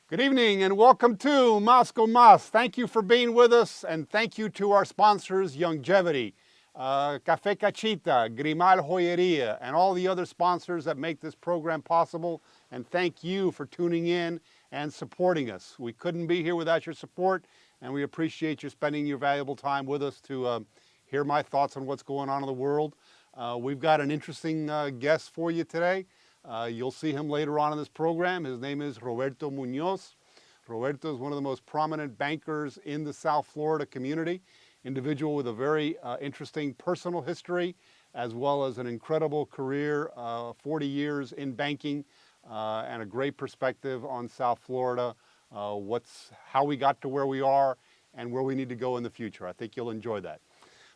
Good evening and welcome to Moscow Mas. Thank you for being with us, and thank you to our sponsors, Youngevity, Café Cachita, Grimal Joyeria, and all the other sponsors that make this program possible. And thank you for tuning in and supporting us. We couldn't be here without your support, and we appreciate you spending your valuable time with us to hear my thoughts on what's going on in the world. We've got an interesting guest for you today. You'll see him later on in this program. His name is Roberto Muñoz. Roberto is one of the most prominent bankers in the South Florida community, individual with a very interesting personal history, as well as an incredible career, 40 years in banking, and a great perspective on South Florida, how we got to where we are and where we need to go in the future. I think you'll enjoy that.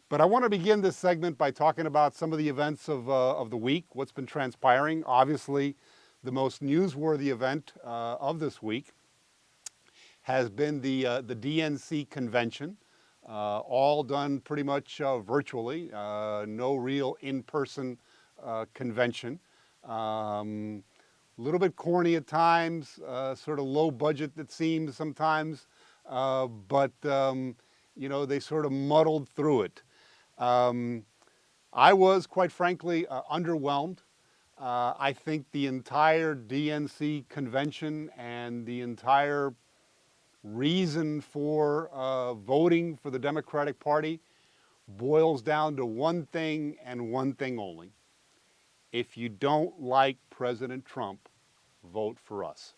But I want to begin this segment by talking about some of the events of the week, what's been transpiring. Obviously, the most newsworthy event of this week has been the DNC convention, all done pretty much virtually, no real in-person convention. A little bit corny at times, sort of low budget it seems sometimes, but you know, they sort of muddled through it. I was, quite frankly, underwhelmed. I think the entire DNC convention and the entire reason for voting for the Democratic Party boils down to one thing and one thing only. If you don't like President Trump, vote for us.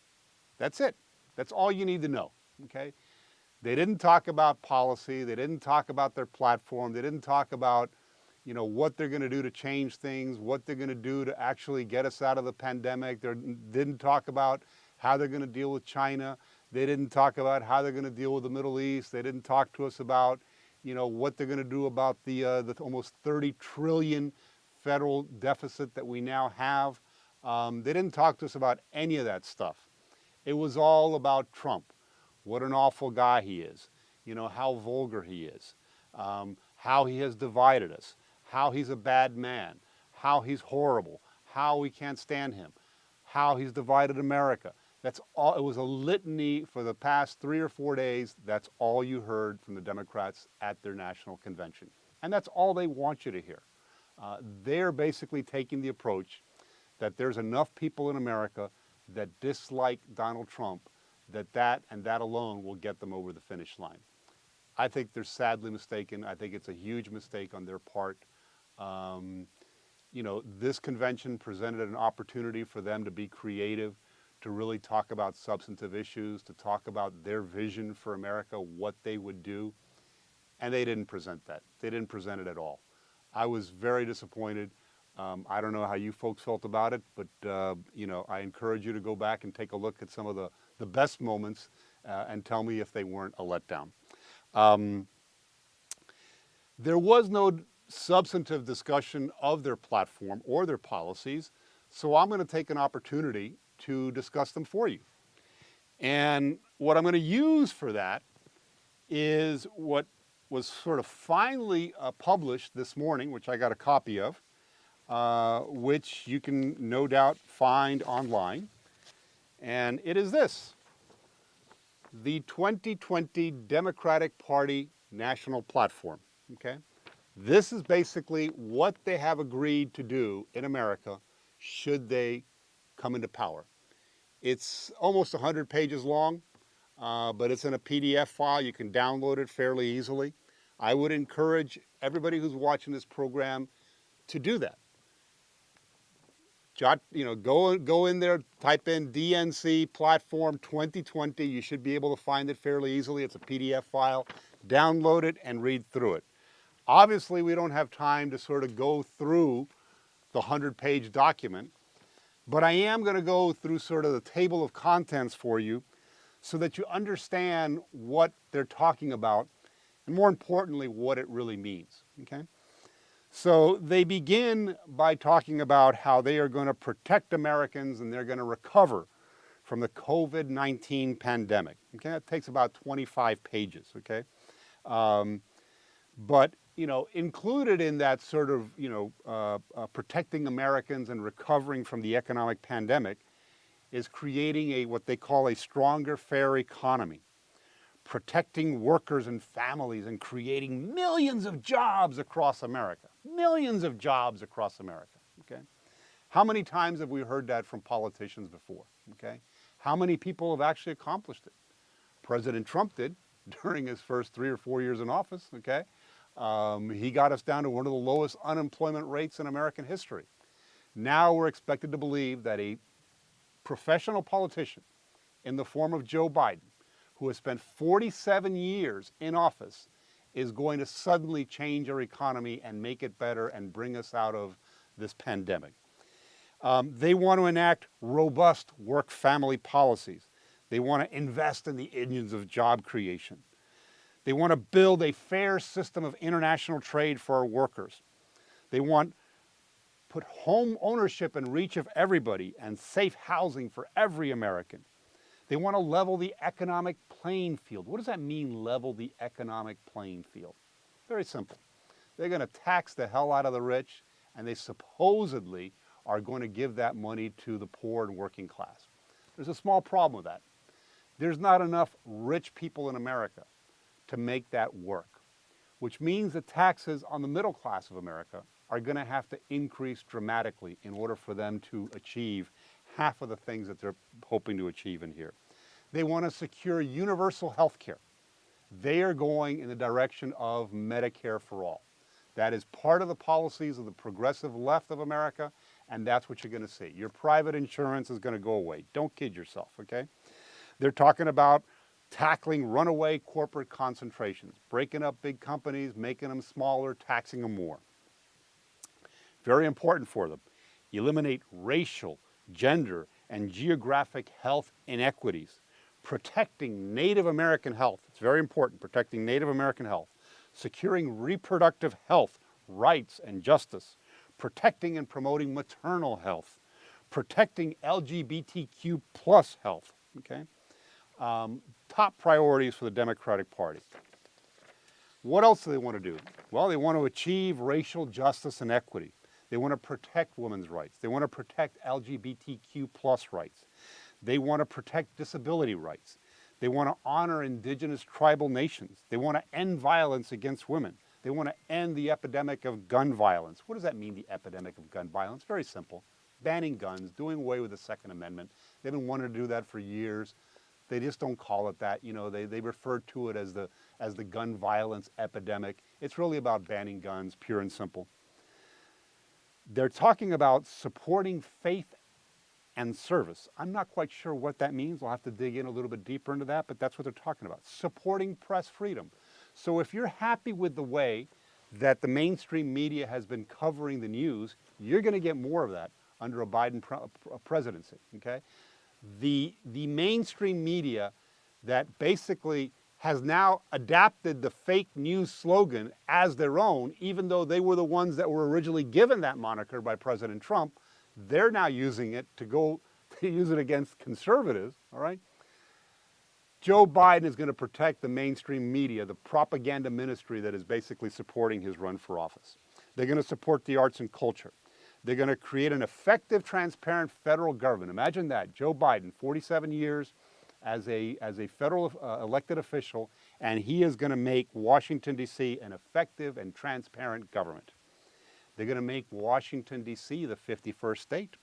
That's it. That's all you need to know, okay? They didn't talk about policy. They didn't talk about their platform. They didn't talk about, you know, what they're going to do to change things, what they're going to do to actually get us out of the pandemic. They didn't talk about how they're going to deal with China. They didn't talk about how they're going to deal with the Middle East. They didn't talk to us about, you know, what they're going to do about the almost 30 trillion federal deficit that we now have. They didn't talk to us about any of that stuff. It was all about Trump. What an awful guy he is, you know, how vulgar he is, how he has divided us, how he's a bad man, how he's horrible, how we can't stand him, how he's divided America. That's all. It was a litany for the past 3 or 4 days. That's all you heard from the Democrats at their national convention. And that's all they want you to hear. They're basically taking the approach that there's enough people in America that dislike Donald Trump that alone will get them over the finish line. I think they're sadly mistaken. I think it's a huge mistake on their part. You know, this convention presented an opportunity for them to be creative, to really talk about substantive issues, to talk about their vision for America, what they would do. And they didn't present that. They didn't present it at all. I was very disappointed. I don't know how you folks felt about it, but you know, I encourage you to go back and take a look at some of the best moments and tell me if they weren't a letdown. There was no substantive discussion of their platform or their policies, so I'm going to take an opportunity to discuss them for you. And what I'm going to use for that is what was sort of finally published this morning, which I got a copy of, which you can no doubt find online. And it is this: the 2020 Democratic Party National Platform, okay? This is basically what they have agreed to do in America should they come into power. It's almost 100 pages long, but it's in a PDF file. You can download it fairly easily. I would encourage everybody who's watching this program to do that. Go in there, type in DNC Platform 2020. You should be able to find it fairly easily. It's a PDF file. Download it and read through it. Obviously, we don't have time to sort of go through the 100-page document, but I am going to go through sort of the table of contents for you so that you understand what they're talking about and, more importantly, what it really means, okay? So they begin by talking about how they are going to protect Americans and they're going to recover from the COVID-19 pandemic. Okay, that takes about 25 pages, okay? But, you know, included in that sort of, protecting Americans and recovering from the economic pandemic is creating what they call a stronger, fair economy, protecting workers and families and creating millions of jobs across America. Millions of jobs across America, okay? How many times have we heard that from politicians before, okay? How many people have actually accomplished it? President Trump did during his first 3 or 4 years in office, okay? He got us down to one of the lowest unemployment rates in American history. Now we're expected to believe that a professional politician in the form of Joe Biden, who has spent 47 years in office, is going to suddenly change our economy and make it better and bring us out of this pandemic. They want to enact robust work-family policies. They want to invest in the engines of job creation. They want to build a fair system of international trade for our workers. They want put home ownership in reach of everybody and safe housing for every American. They want to level the economic playing field. What does that mean, level the economic playing field? Very simple. They're going to tax the hell out of the rich, and they supposedly are going to give that money to the poor and working class. There's a small problem with that. There's not enough rich people in America to make that work, which means the taxes on the middle class of America are going to have to increase dramatically in order for them to achieve half of the things that they're hoping to achieve in here. They want to secure universal health care. They are going in the direction of Medicare for all. That is part of the policies of the progressive left of America, and that's what you're going to see. Your private insurance is going to go away. Don't kid yourself, okay? They're talking about tackling runaway corporate concentrations, breaking up big companies, making them smaller, taxing them more. Very important for them. Eliminate racial, gender, and geographic health inequities. Protecting Native American health. It's very important, protecting Native American health. Securing reproductive health, rights, and justice. Protecting and promoting maternal health. Protecting LGBTQ plus health, okay? Top priorities for the Democratic Party. What else do they want to do? Well, they want to achieve racial justice and equity. They want to protect women's rights. They want to protect LGBTQ plus rights. They want to protect disability rights. They want to honor indigenous tribal nations. They want to end violence against women. They want to end the epidemic of gun violence. What does that mean, the epidemic of gun violence? Very simple. Banning guns, doing away with the Second Amendment. They've been wanting to do that for years. They just don't call it that. You know, they refer to it as the gun violence epidemic. It's really about banning guns, pure and simple. They're talking about supporting faith and service. I'm not quite sure what that means. We'll have to dig in a little bit deeper into that, but that's what they're talking about. Supporting press freedom. So if you're happy with the way that the mainstream media has been covering the news, you're going to get more of that under a Biden presidency, okay? The mainstream media that basically has now adapted the fake news slogan as their own, even though they were the ones that were originally given that moniker by President Trump, they're now using it to use it against conservatives, all right? Joe Biden is going to protect the mainstream media, the propaganda ministry that is basically supporting his run for office. They're going to support the arts and culture. They're going to create an effective, transparent federal government. Imagine that, Joe Biden, 47 years as a federal elected official, and he is going to make Washington, D.C. an effective and transparent government. They're going to make Washington, D.C. the 51st state.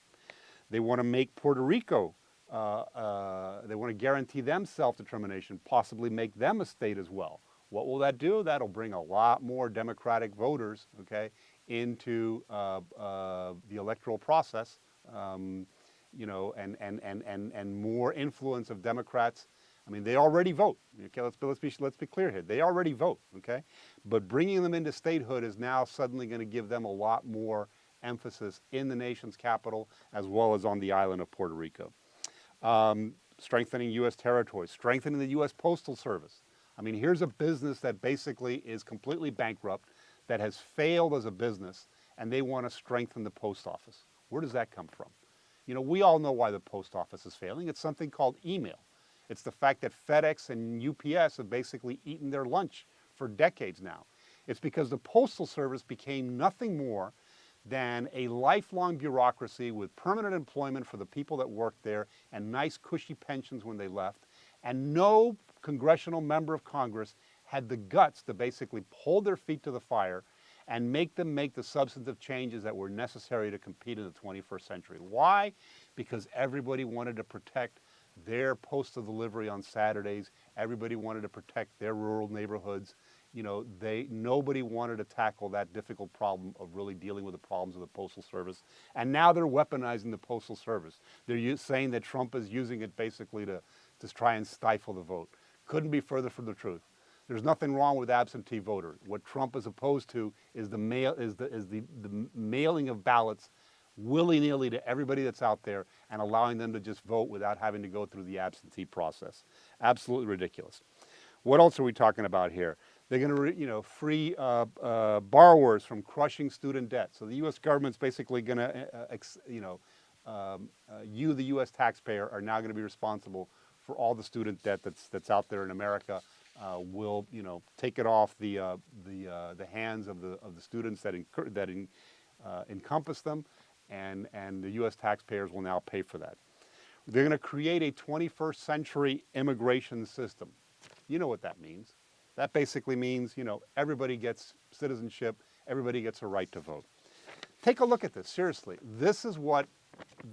They want to make Puerto Rico, they want to guarantee them self-determination, possibly make them a state as well. What will that do? That'll bring a lot more Democratic voters, okay, into the electoral process, you know, and more influence of Democrats. I mean, they already vote. Okay, let's be clear here. They already vote. Okay, but bringing them into statehood is now suddenly going to give them a lot more emphasis in the nation's capital as well as on the island of Puerto Rico. Strengthening U.S. territories, strengthening the U.S. Postal Service. I mean, here's a business that basically is completely bankrupt, that has failed as a business, and they want to strengthen the post office. Where does that come from? You know, we all know why the post office is failing. It's something called email. It's the fact that FedEx and UPS have basically eaten their lunch for decades now. It's because the Postal Service became nothing more than a lifelong bureaucracy with permanent employment for the people that worked there and nice cushy pensions when they left. And no congressional member of Congress had the guts to basically hold their feet to the fire and make them make the substantive changes that were necessary to compete in the 21st century. Why? Because everybody wanted to protect their postal delivery on Saturdays. Everybody wanted to protect their rural neighborhoods. You know, nobody wanted to tackle that difficult problem of really dealing with the problems of the Postal Service. And now they're weaponizing the Postal Service. They're saying that Trump is using it basically to try and stifle the vote. Couldn't be further from the truth. There's nothing wrong with absentee voter. What Trump is opposed to is the mailing of ballots willy-nilly to everybody that's out there and allowing them to just vote without having to go through the absentee process. Absolutely ridiculous. What else are we talking about here? They're going to, free borrowers from crushing student debt. So the U.S. government's basically going to, you, the U.S. taxpayer, are now going to be responsible for all the student debt that's out there in America. Will take it off the hands of the students that encompass them, and the U.S. taxpayers will now pay for that. They're going to create a 21st century immigration system. You know what that means. That basically means, everybody gets citizenship, everybody gets a right to vote. Take a look at this, seriously. This is what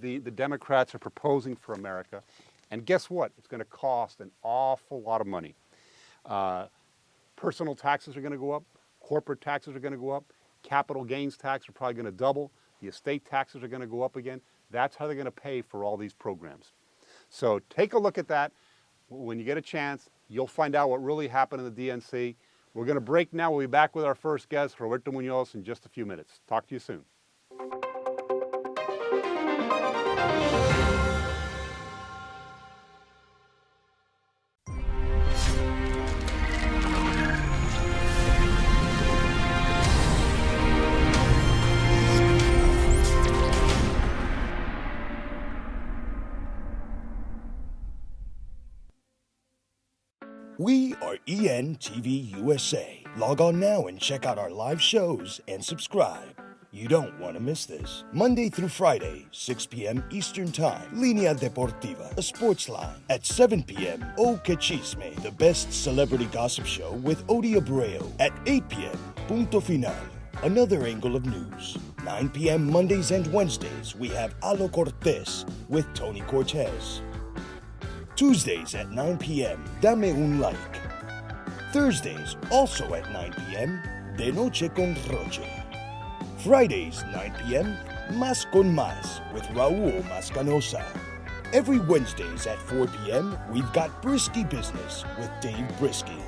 the Democrats are proposing for America, and guess what? It's going to cost an awful lot of money. Personal taxes are going to go up, corporate taxes are going to go up, capital gains tax are probably going to double, the estate taxes are going to go up again. That's how they're going to pay for all these programs. So take a look at that. When you get a chance, you'll find out what really happened in the DNC. We're going to break now. We'll be back with our first guest, Roberto Muñoz, in just a few minutes. Talk to you soon. We are ENTV USA. Log on now and check out our live shows and subscribe. You don't want to miss this. Monday through Friday, 6 p.m. Eastern Time, Línea Deportiva, a sports line. At 7 p.m., O Que Chisme, the best celebrity gossip show with Odi Abreu. At 8 p.m., Punto Final, another angle of news. 9 p.m. Mondays and Wednesdays, we have A Lo Cortés with Tony Cortez. Tuesdays at 9 p.m., Dame Un Like. Thursdays, also at 9 p.m., De Noche con Roche. Fridays, 9 p.m., Más con Más with Raul Más Canosa. Every Wednesdays at 4 p.m., we've got Brisky Business with Dave Brisky.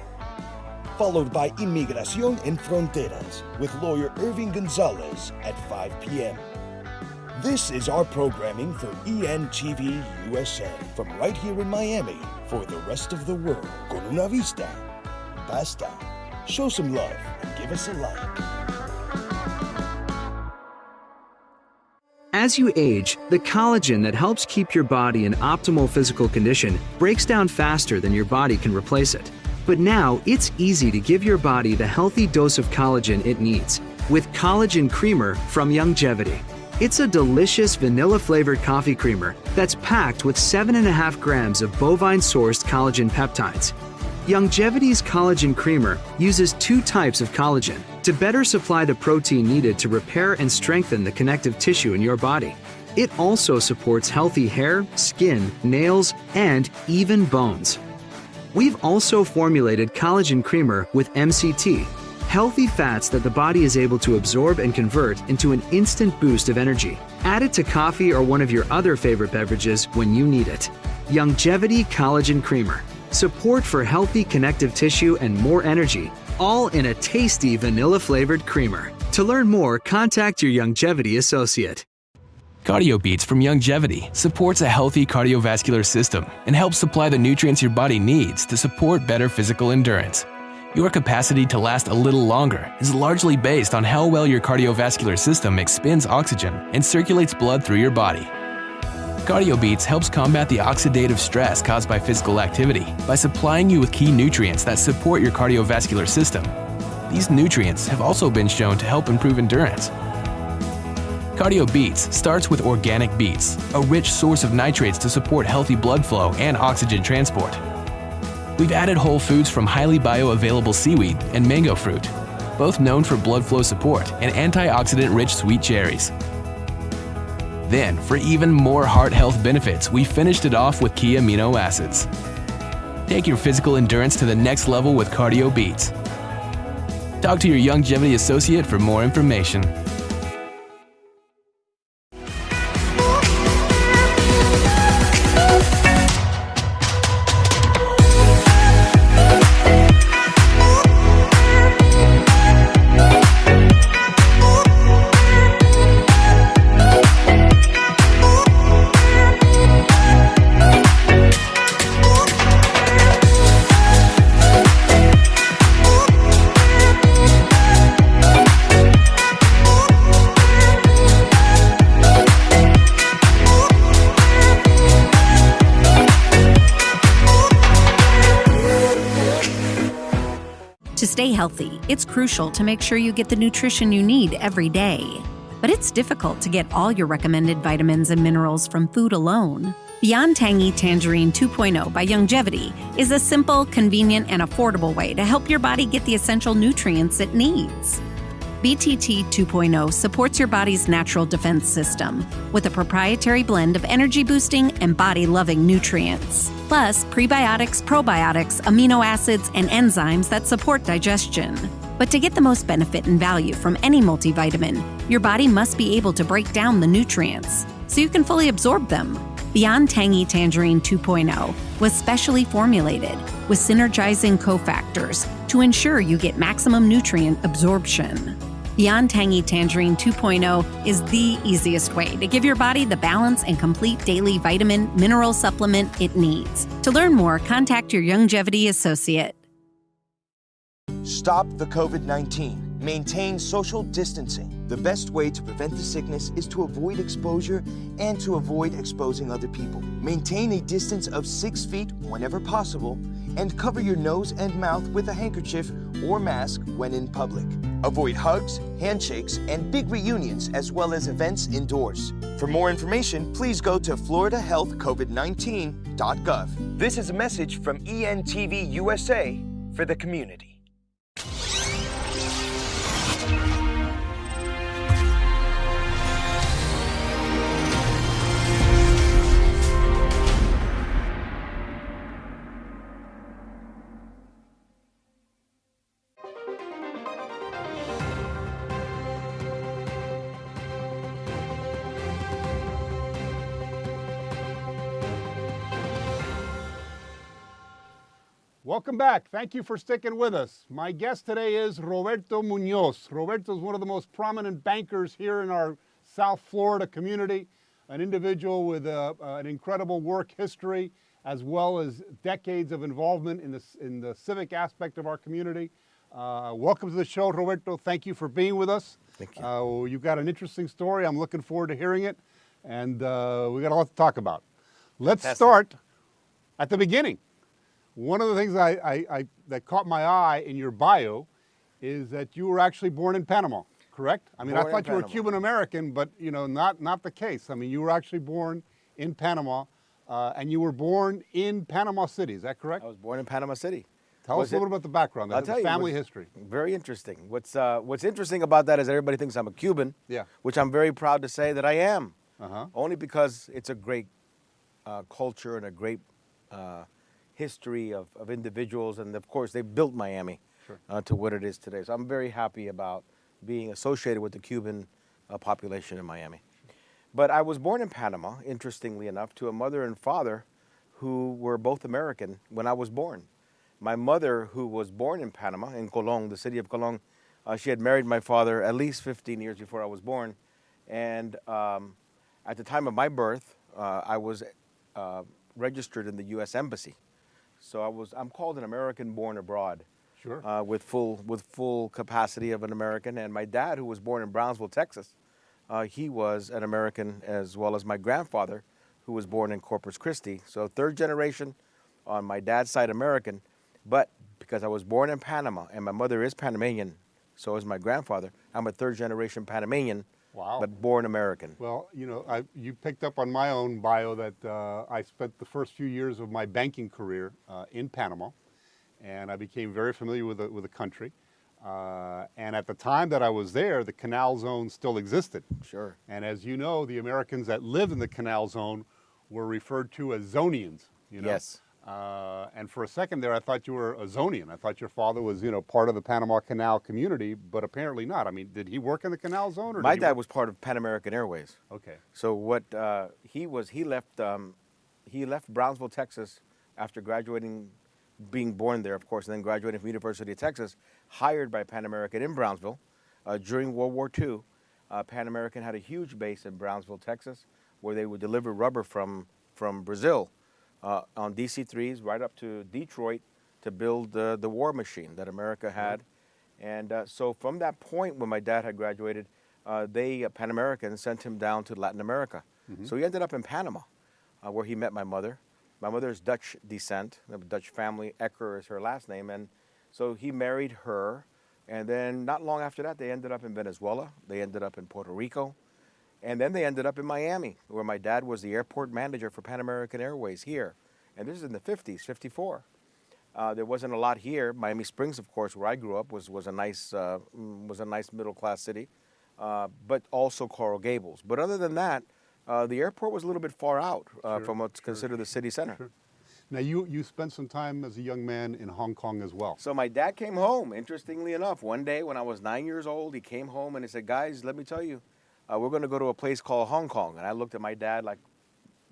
Followed by Inmigración en Fronteras with lawyer Irving Gonzalez at 5 p.m. This is our programming for ENTV USA from right here in Miami for the rest of the world. Con una vista, basta. Show some love and give us a like. As you age, the collagen that helps keep your body in optimal physical condition breaks down faster than your body can replace it. But now it's easy to give your body the healthy dose of collagen it needs with Collagen Creamer from Youngevity. It's a delicious vanilla-flavored coffee creamer that's packed with 7.5 grams of bovine-sourced collagen peptides. Youngevity's Collagen Creamer uses 2 types of collagen to better supply the protein needed to repair and strengthen the connective tissue in your body. It also supports healthy hair, skin, nails, and even bones. We've also formulated Collagen Creamer with MCT, healthy fats that the body is able to absorb and convert into an instant boost of energy. Add it to coffee or one of your other favorite beverages when you need it. Youngevity Collagen Creamer. Support for healthy connective tissue and more energy, all in a tasty vanilla-flavored creamer. To learn more, contact your Youngevity associate. Cardio Beats from Youngevity supports a healthy cardiovascular system and helps supply the nutrients your body needs to support better physical endurance. Your capacity to last a little longer is largely based on how well your cardiovascular system expends oxygen and circulates blood through your body. Cardio Beats helps combat the oxidative stress caused by physical activity by supplying you with key nutrients that support your cardiovascular system. These nutrients have also been shown to help improve endurance. Cardio Beets starts with organic beets, a rich source of nitrates to support healthy blood flow and oxygen transport. We've added whole foods from highly bioavailable seaweed and mango fruit, both known for blood flow support, and antioxidant-rich sweet cherries. Then, for even more heart health benefits, we finished it off with key amino acids. Take your physical endurance to the next level with Cardio Beets. Talk to your Youngevity associate for more information. To stay healthy, it's crucial to make sure you get the nutrition you need every day. But it's difficult to get all your recommended vitamins and minerals from food alone. Beyond Tangy Tangerine 2.0 by Youngevity is a simple, convenient, and affordable way to help your body get the essential nutrients it needs. BTT 2.0 supports your body's natural defense system with a proprietary blend of energy-boosting and body-loving nutrients, plus prebiotics, probiotics, amino acids, and enzymes that support digestion. But to get the most benefit and value from any multivitamin, your body must be able to break down the nutrients so you can fully absorb them. Beyond Tangy Tangerine 2.0 was specially formulated with synergizing cofactors to ensure you get maximum nutrient absorption. Beyond Tangy Tangerine 2.0 is the easiest way to give your body the balance and complete daily vitamin mineral supplement it needs. To learn more, contact your Youngevity associate. Stop the COVID-19. Maintain social distancing. The best way to prevent the sickness is to avoid exposure and to avoid exposing other people. Maintain a distance of 6 feet whenever possible and cover your nose and mouth with a handkerchief or mask when in public. Avoid hugs, handshakes, and big reunions as well as events indoors. For more information, please go to floridahealthcovid19.gov. This is a message from ENTV USA for the community. Welcome back. Thank you for sticking with us. My guest today is Roberto Muñoz. Roberto is one of the most prominent bankers here in our South Florida community, an individual with an incredible work history as well as decades of involvement in the civic aspect of our community. Welcome to the show, Roberto. Thank you for being with us. Thank you. You've got an interesting story. I'm looking forward to hearing it, and we got a lot to talk about. Let's start at the beginning. One of the things that caught my eye in your bio is that you were actually born in Panama, correct? I mean, I thought you were Cuban American, but you know, not the case. I mean, you were actually born in Panama, and you were born in Panama City. Is that correct? I was born in Panama City. Tell us a little bit about the background, the family history. Very interesting. What's interesting about that is everybody thinks I'm a Cuban, which I'm very proud to say that I am. Only because it's a great culture and a great history of individuals, and of course they built Miami to what it is today. So I'm very happy about being associated with the Cuban population in Miami. But I was born in Panama, interestingly enough, to a mother and father who were both American when I was born. My mother, who was born in Panama, in Colón, the city of Colón, she had married my father at least 15 years before I was born. And at the time of my birth, I was registered in the U.S. Embassy. So I'm called an American born abroad, with full capacity of an American. And my dad, who was born in Brownsville, Texas, he was an American, as well as my grandfather, who was born in Corpus Christi. So third generation on my dad's side American, but because I was born in Panama and my mother is Panamanian, so is my grandfather, I'm a third generation Panamanian Wow. but born American. Well, you know, you picked up on my own bio that I spent the first few years of my banking career in Panama, and I became very familiar with the country. And at the time that I was there, the Canal Zone still existed. Sure. And as you know, the Americans that lived in the Canal Zone were referred to as Zonians. You know? Yes. And for a second there, I thought you were a Zonian. I thought your father was, you know, part of the Panama Canal community, but apparently not. I mean, did he work in the Canal Zone? Or My dad was part of Pan American Airways. Okay. So what he left Brownsville, Texas, after graduating, being born there, of course, and then graduating from University of Texas, hired by Pan American in Brownsville. During World War II, Pan American had a huge base in Brownsville, Texas, where they would deliver rubber from Brazil on DC-3s right up to Detroit to build the war machine that America had. And so from that point when my dad had graduated, Pan American sent him down to Latin America. So he ended up in Panama, where he met my mother. My mother is Dutch descent, a Dutch family. Ecker is her last name. And so he married her. And then not long after that, they ended up in Venezuela. They ended up in Puerto Rico. And then they ended up in Miami, where my dad was the airport manager for Pan American Airways here. And this is in the 50s, 54. There wasn't a lot here. Miami Springs, of course, where I grew up, was a nice middle-class city, but also Coral Gables. But other than that, the airport was a little bit far out from what's considered the city center. Sure. Now, you spent some time as a young man in Hong Kong as well. So my dad came home, interestingly enough. One day when I was 9 years old, he came home and he said, guys, let me tell you, we're going to go to a place called Hong Kong. And I looked at my dad like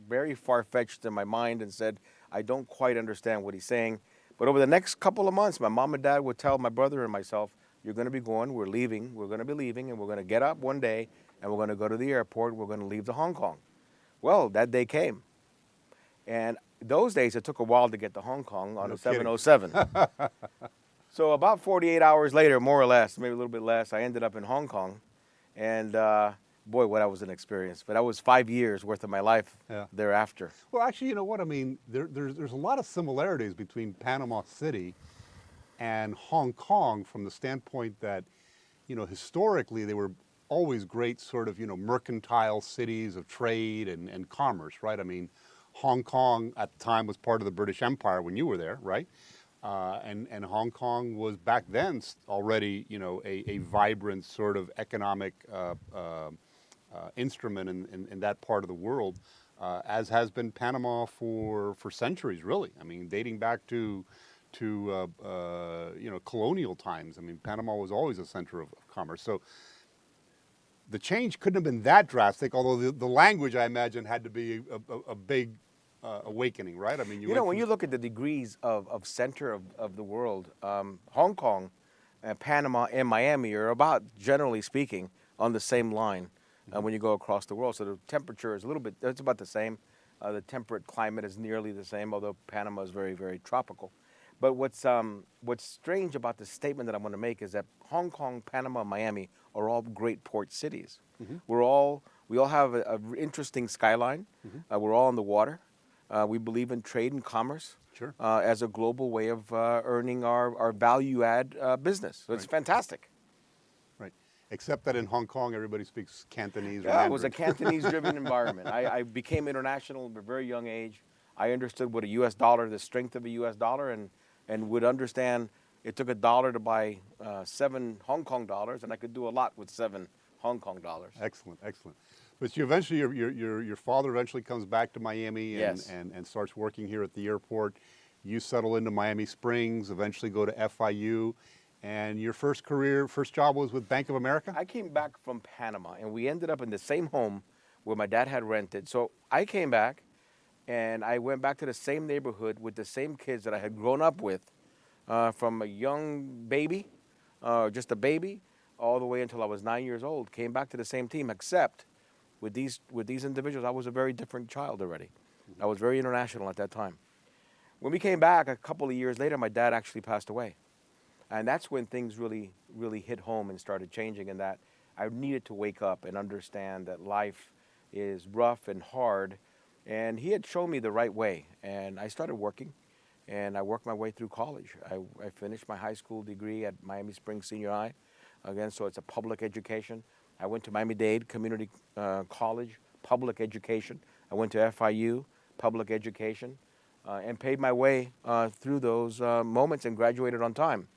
very far-fetched in my mind and said, I don't quite understand what he's saying. But over the next couple of months, my mom and dad would tell my brother and myself, you're going to be going, we're leaving, we're going to be leaving, and we're going to get up one day, and we're going to go to the airport, we're going to leave to Hong Kong. Well, that day came. And those days, it took a while to get to Hong Kong on a 707. So about 48 hours later, more or less, maybe a little bit less, I ended up in Hong Kong. And boy, what that was an experience. But that was 5 years worth of my life thereafter. Well, actually, you know what? I mean, there's a lot of similarities between Panama City and Hong Kong from the standpoint that, you know, historically they were always great sort of, you know, mercantile cities of trade and commerce, right? I mean, Hong Kong at the time was part of the British Empire when you were there, right? And Hong Kong was back then already, you know, a vibrant sort of economic instrument in that part of the world, as has been Panama for centuries, really. I mean, dating back to you know, colonial times. I mean, Panama was always a center of commerce. So the change couldn't have been that drastic, although the language, I imagine, had to be a big awakening, right? I mean, you know, when you look at the degrees of center of the world, Hong Kong, Panama, and Miami are about, generally speaking, on the same line when you go across the world. So the temperature is a little bit, it's about the same. The temperate climate is nearly the same, although Panama is very, very tropical. But what's strange about the statement that I'm going to make is that Hong Kong, Panama, Miami are all great port cities. We all have an interesting skyline. We're all on the water. We believe in trade and commerce as a global way of earning our value-add business. So it's fantastic. Right. Except that in Hong Kong, everybody speaks Cantonese. Yeah, it was a Cantonese-driven environment. I became international at a very young age. I understood what a U.S. dollar, the strength of a U.S. dollar, and would understand it took $1 to buy 7 Hong Kong dollars, and I could do a lot with 7 Hong Kong dollars. Excellent, excellent. But you eventually, your father eventually comes back to Miami and starts working here at the airport. You settle into Miami Springs, eventually go to FIU, and your first job was with Bank of America? I came back from Panama, and we ended up in the same home where my dad had rented. So I came back, and I went back to the same neighborhood with the same kids that I had grown up with from a young baby, just a baby, all the way until I was 9 years old. Came back to the same team, except with these individuals, I was a very different child already. I was very international at that time. When we came back a couple of years later, my dad actually passed away. And that's when things really, really hit home and started changing, and that I needed to wake up and understand that life is rough and hard. And he had shown me the right way. And I started working, and I worked my way through college. I finished my high school degree at Miami Springs Senior High. Again, so it's a public education. I went to Miami-Dade Community College, public education. I went to FIU, public education, and paid my way through those moments and graduated on time.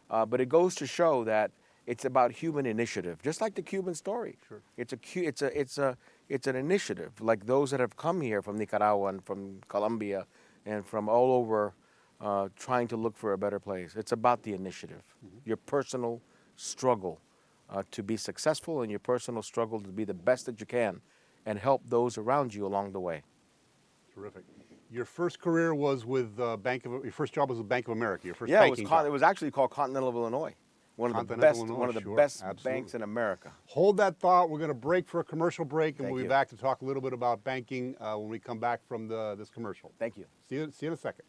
But it goes to show that it's about human initiative, just like the Cuban story. Sure. It's an initiative, like those that have come here from Nicaragua and from Colombia and from all over trying to look for a better place. It's about the initiative, your personal struggle to be successful and your personal struggle to be the best that you can and help those around you along the way. Terrific. Your first career was with your first job was with Bank of America, your first Yeah, banking job. it was actually called Continental of Illinois. One of the best banks in America. Hold that thought. We're going to break for a commercial break, and Thank we'll be you. back to talk a little bit about banking when we come back from this commercial. Thank you. See you in a second.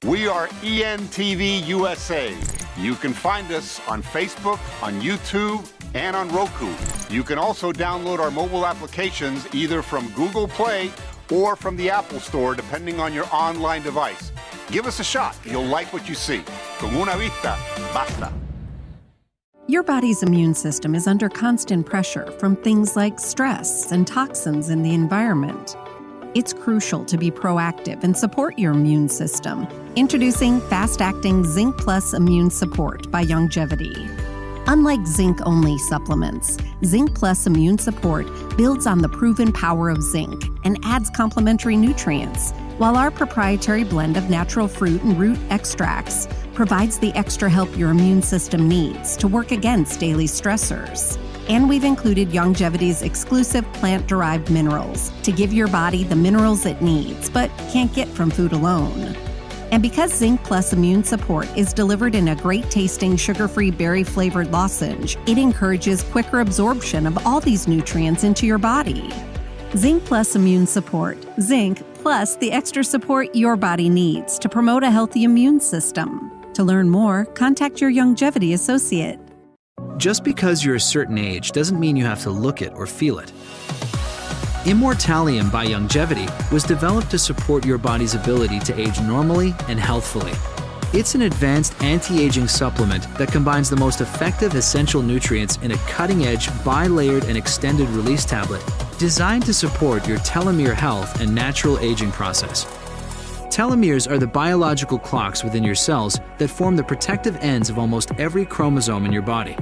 We are ENTV USA. You can find us on Facebook, on YouTube, and on Roku. You can also download our mobile applications either from Google Play or from the Apple Store, depending on your online device. Give us a shot. You'll like what you see. Con una vista, basta. Your body's immune system is under constant pressure from things like stress and toxins in the environment. It's crucial to be proactive and support your immune system. Introducing fast-acting Zinc Plus Immune Support by Youngevity. Unlike zinc-only supplements, Zinc Plus Immune Support builds on the proven power of zinc and adds complementary nutrients, while our proprietary blend of natural fruit and root extracts provides the extra help your immune system needs to work against daily stressors. And we've included Youngevity's exclusive plant-derived minerals to give your body the minerals it needs but can't get from food alone. And because Zinc Plus Immune Support is delivered in a great-tasting sugar-free berry-flavored lozenge, it encourages quicker absorption of all these nutrients into your body. Zinc Plus Immune Support. Zinc plus the extra support your body needs to promote a healthy immune system. To learn more, contact your Youngevity associate. Just because you're a certain age doesn't mean you have to look it or feel it. Immortalium by Youngevity was developed to support your body's ability to age normally and healthfully. It's an advanced anti-aging supplement that combines the most effective essential nutrients in a cutting-edge, bi-layered and extended release tablet designed to support your telomere health and natural aging process. Telomeres are the biological clocks within your cells that form the protective ends of almost every chromosome in your body.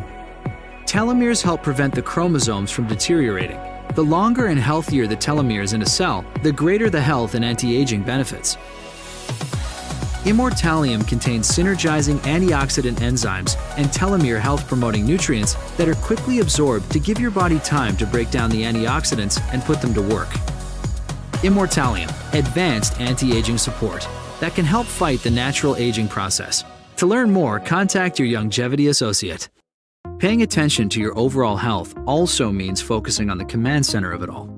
Telomeres help prevent the chromosomes from deteriorating. The longer and healthier the telomeres in a cell, the greater the health and anti-aging benefits. Immortalium contains synergizing antioxidant enzymes and telomere health-promoting nutrients that are quickly absorbed to give your body time to break down the antioxidants and put them to work. Immortalium, advanced anti-aging support that can help fight the natural aging process. To learn more, contact your Youngevity associate. Paying attention to your overall health also means focusing on the command center of it all,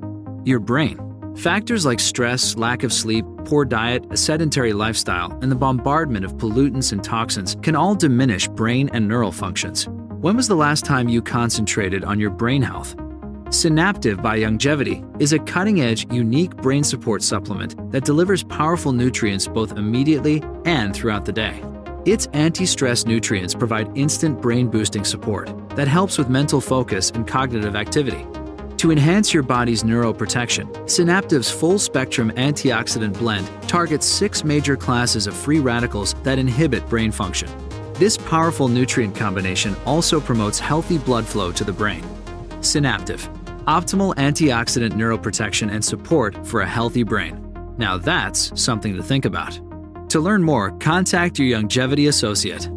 your brain. Factors like stress, lack of sleep, poor diet, a sedentary lifestyle, and the bombardment of pollutants and toxins can all diminish brain and neural functions. When was the last time you concentrated on your brain health? Synaptive by Youngevity is a cutting-edge, unique brain support supplement that delivers powerful nutrients both immediately and throughout the day. Its anti-stress nutrients provide instant brain-boosting support that helps with mental focus and cognitive activity. To enhance your body's neuroprotection, Synaptive's full-spectrum antioxidant blend targets 6 major classes of free radicals that inhibit brain function. This powerful nutrient combination also promotes healthy blood flow to the brain. Synaptive, optimal antioxidant neuroprotection and support for a healthy brain. Now that's something to think about. To learn more, contact your Youngevity associate.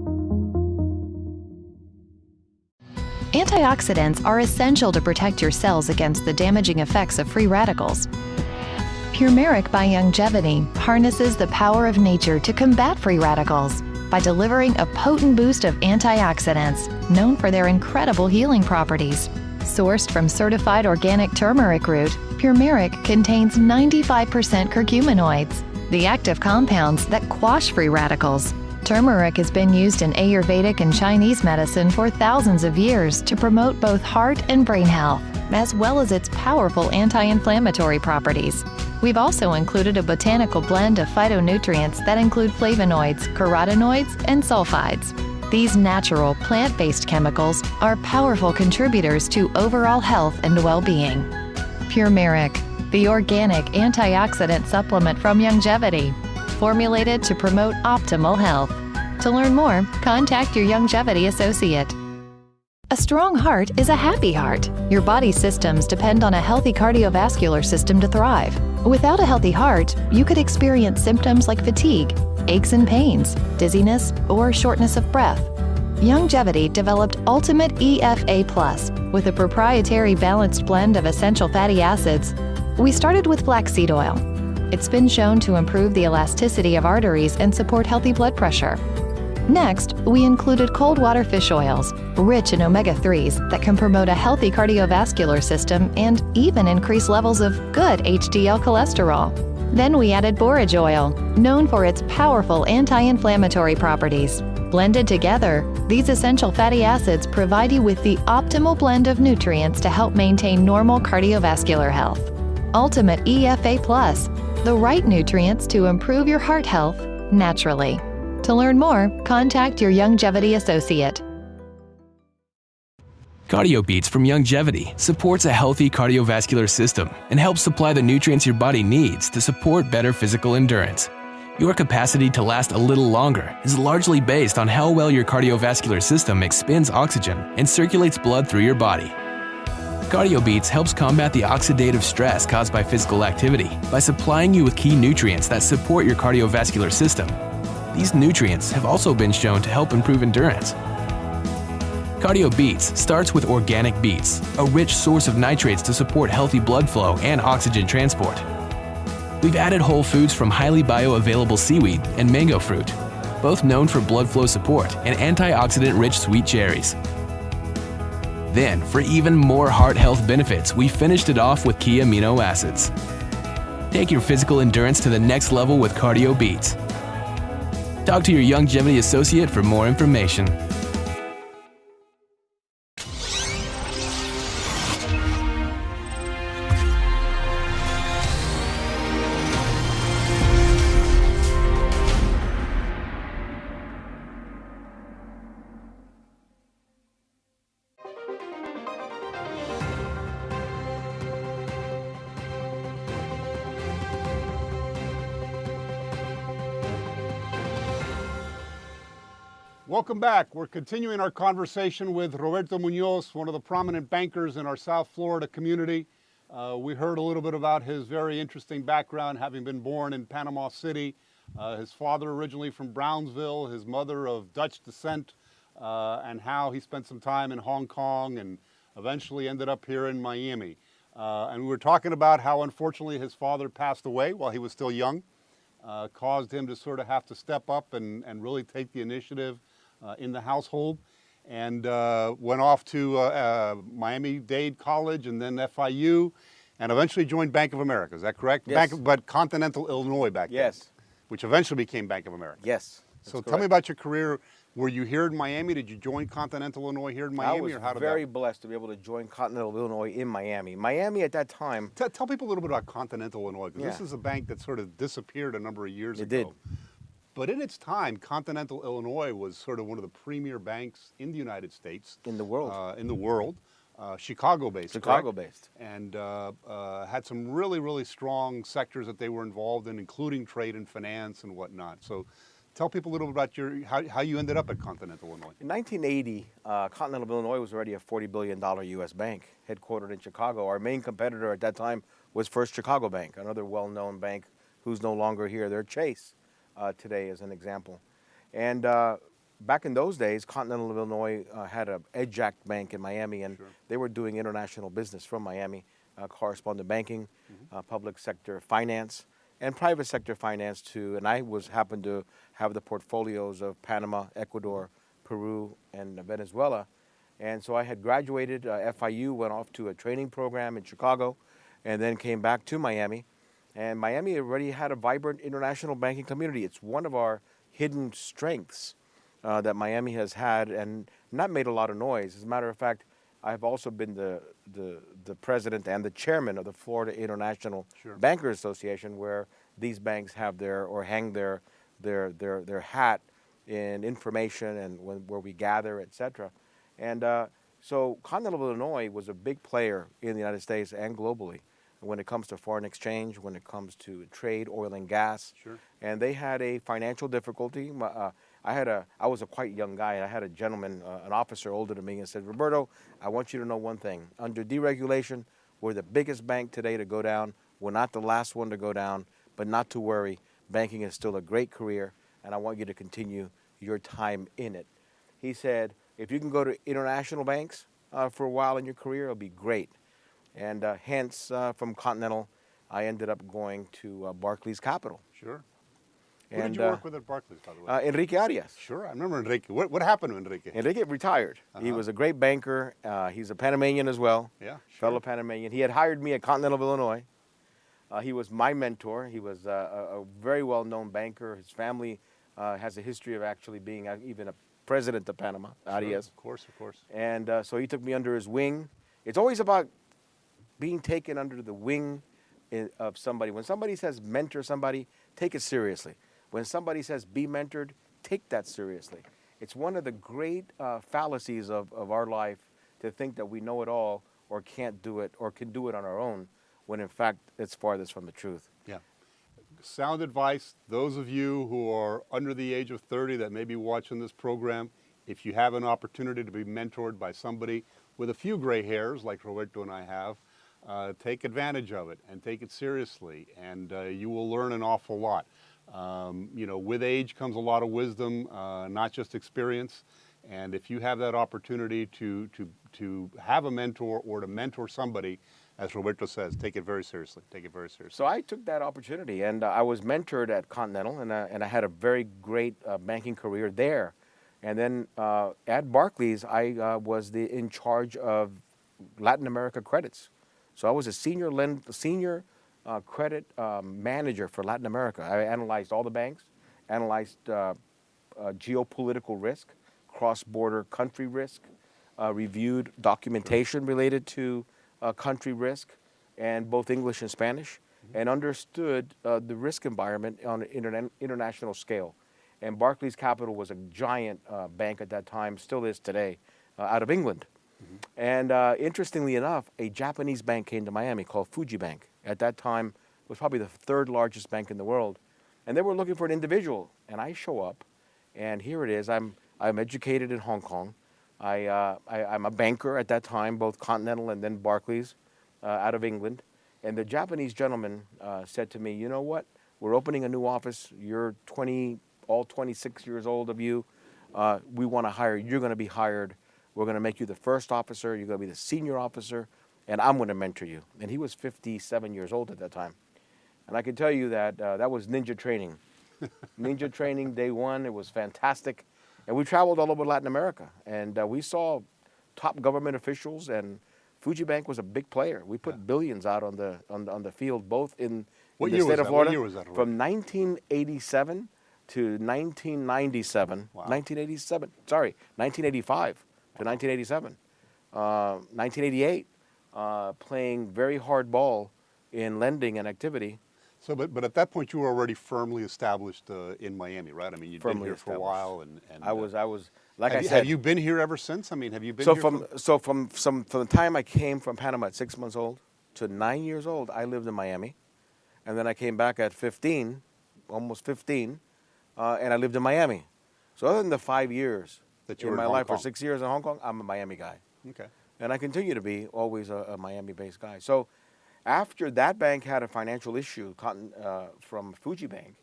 Antioxidants are essential to protect your cells against the damaging effects of free radicals. Purmeric by Youngevity harnesses the power of nature to combat free radicals by delivering a potent boost of antioxidants known for their incredible healing properties. Sourced from certified organic turmeric root, Purmeric contains 95% curcuminoids, the active compounds that quash free radicals. Turmeric has been used in Ayurvedic and Chinese medicine for thousands of years to promote both heart and brain health, as well as its powerful anti-inflammatory properties. We've also included a botanical blend of phytonutrients that include flavonoids, carotenoids, and sulfides. These natural, plant-based chemicals are powerful contributors to overall health and well-being. Purmeric, the organic antioxidant supplement from Youngevity, formulated to promote optimal health. To learn more, contact your Youngevity associate. A strong heart is a happy heart. Your body's systems depend on a healthy cardiovascular system to thrive. Without a healthy heart, you could experience symptoms like fatigue, aches and pains, dizziness, or shortness of breath. Youngevity developed Ultimate EFA Plus with a proprietary balanced blend of essential fatty acids. We started with flaxseed oil. It's been shown to improve the elasticity of arteries and support healthy blood pressure. Next, we included cold water fish oils, rich in omega-3s that can promote a healthy cardiovascular system and even increase levels of good HDL cholesterol. Then we added borage oil, known for its powerful anti-inflammatory properties. Blended together, these essential fatty acids provide you with the optimal blend of nutrients to help maintain normal cardiovascular health. Ultimate EFA Plus, the right nutrients to improve your heart health naturally. To learn more, contact your Youngevity associate. Cardio Beats from Youngevity supports a healthy cardiovascular system and helps supply the nutrients your body needs to support better physical endurance. Your capacity to last a little longer is largely based on how well your cardiovascular system expends oxygen and circulates blood through your body. Cardio Beats helps combat the oxidative stress caused by physical activity by supplying you with key nutrients that support your cardiovascular system. These nutrients have also been shown to help improve endurance. Cardio Beats starts with organic beets, a rich source of nitrates to support healthy blood flow and oxygen transport. We've added whole foods from highly bioavailable seaweed and mango fruit, both known for blood flow support, and antioxidant-rich sweet cherries. Then, for even more heart health benefits, we finished it off with key amino acids. Take your physical endurance to the next level with Cardio Beats. Talk to your Youngevity associate for more information. Welcome back. We're continuing our conversation with Roberto Muñoz, one of the prominent bankers in our South Florida community. We heard a little bit about his very interesting background, having been born in Panama City. His father originally from Brownsville, his mother of Dutch descent, and how he spent some time in Hong Kong and eventually ended up here in Miami. And we were talking about how unfortunately his father passed away while he was still young, caused him to sort of have to step up and really take the initiative in the household, and went off to Miami-Dade College and then FIU, and eventually joined Bank of America. Is that correct? Yes. But Continental Illinois back then. Yes. Which eventually became Bank of America. Yes. So tell me about your career. Were you here in Miami? Did you join Continental Illinois here in Miami? I was very blessed to be able to join Continental Illinois in Miami. Miami at that time... Tell people a little bit about Continental Illinois, because this is a bank that sort of disappeared a number of years ago. It did. But in its time, Continental Illinois was sort of one of the premier banks in the United States. In the world. Chicago-based. Chicago-based. And had some really, really strong sectors that they were involved in, including trade and finance and whatnot. So tell people a little bit about how you ended up at Continental Illinois. In 1980, Continental Illinois was already a $40 billion U.S. bank, headquartered in Chicago. Our main competitor at that time was First Chicago Bank, another well-known bank who's no longer here. They're Chase. Today as an example. And back in those days, Continental Illinois had a EDGAC bank in Miami, and they were doing international business from Miami, correspondent banking, public sector finance, and private sector finance too. And I happened to have the portfolios of Panama, Ecuador, Peru, and Venezuela. And so I had graduated FIU, went off to a training program in Chicago, and then came back to Miami. And Miami already had a vibrant international banking community. It's one of our hidden strengths that Miami has had and not made a lot of noise. As a matter of fact, I've also been the president and the chairman of the Florida International Bankers Association, where these banks have their or hang their hat in information and where we gather, et cetera. And so Continental Illinois was a big player in the United States and globally when it comes to foreign exchange, when it comes to trade, oil and gas. And they had a financial difficulty. I was a quite young guy, and I had a gentleman, an officer older than me, and said, Roberto, I want you to know one thing. Under deregulation, we're the biggest bank today to go down. We're not the last one to go down, but not to worry. Banking is still a great career, and I want you to continue your time in it. He said, if you can go to international banks for a while in your career, it'll be great. And hence, from Continental, I ended up going to Barclays Capital. Who did you work with at Barclays, by the way? Enrique Arias. I remember Enrique. What happened to Enrique? Enrique retired. He was a great banker. He's a Panamanian as well. Fellow Panamanian. He had hired me at Continental Illinois. He was my mentor. He was a very well-known banker. His family has a history of actually being even a president of Panama, Arias. Of course. And so he took me under his wing. It's always about being taken under the wing of somebody. When somebody says mentor somebody, take it seriously. When somebody says be mentored, take that seriously. It's one of the great fallacies of our life to think that we know it all or can't do it or can do it on our own, when in fact it's farthest from the truth. Sound advice, those of you who are under the age of 30 that may be watching this program, if you have an opportunity to be mentored by somebody with a few gray hairs like Roberto and I have, take advantage of it and take it seriously, and you will learn an awful lot. With age comes a lot of wisdom, not just experience. And if you have that opportunity to have a mentor or to mentor somebody, as Roberto says, take it very seriously. So I took that opportunity, and I was mentored at Continental, and I had a very great banking career there. And then at Barclays, I was in charge of Latin America credits. So I was a senior credit manager for Latin America. I analyzed all the banks, analyzed geopolitical risk, cross-border country risk, reviewed documentation related to country risk, and both English and Spanish, and understood the risk environment on an international scale. And Barclays Capital was a giant bank at that time, still is today, out of England. And interestingly enough, a Japanese bank came to Miami called Fuji Bank. At that time, it was probably the third largest bank in the world. And they were looking for an individual. And I show up, and here it is. I'm educated in Hong Kong. I'm a banker at that time, both Continental and then Barclays out of England. And the Japanese gentleman said to me, you know what? We're opening a new office. You're all 26 years old of you. We want to hire you. You're going to be hired. We're going to make you the first officer. You're going to be the senior officer, and I'm going to mentor you. And he was 57 years old at that time. And I can tell you that that was ninja training. Ninja training day one. It was fantastic. And we traveled all over Latin America, and we saw top government officials, and Fuji Bank was a big player. We put billions out on the field, both in the state of Florida. What year was that? From 1987 to 1997. Wow. 1985 to 1987. 1988, playing very hard ball in lending and activity. So, but at that point, you were already firmly established in Miami, right? I mean, you'd been here for a while, and I was like I said. Have you been here ever since? I mean, have you been here? From the time I came from Panama at 6 months old to 9 years old, I lived in Miami, and then I came back at 15, almost 15, and I lived in Miami. So other than the 5 years that you in were my in life, Hong for Kong. 6 years in Hong Kong, I'm a Miami guy. Okay. And I continue to be always a Miami-based guy. So after that bank had a financial issue from Fuji Bank,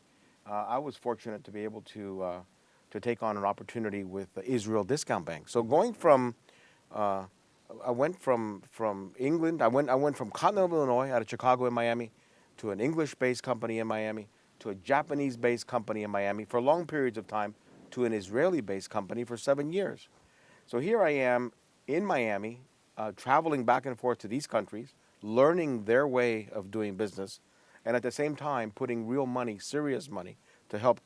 I was fortunate to be able to take on an opportunity with the Israel Discount Bank. So going from, I went from England, I went from Continental Illinois out of Chicago and Miami to an English-based company in Miami to a Japanese-based company in Miami for long periods of time to an Israeli-based company for 7 years. So here I am in Miami, traveling back and forth to these countries, learning their way of doing business, and at the same time putting real money, serious money, to help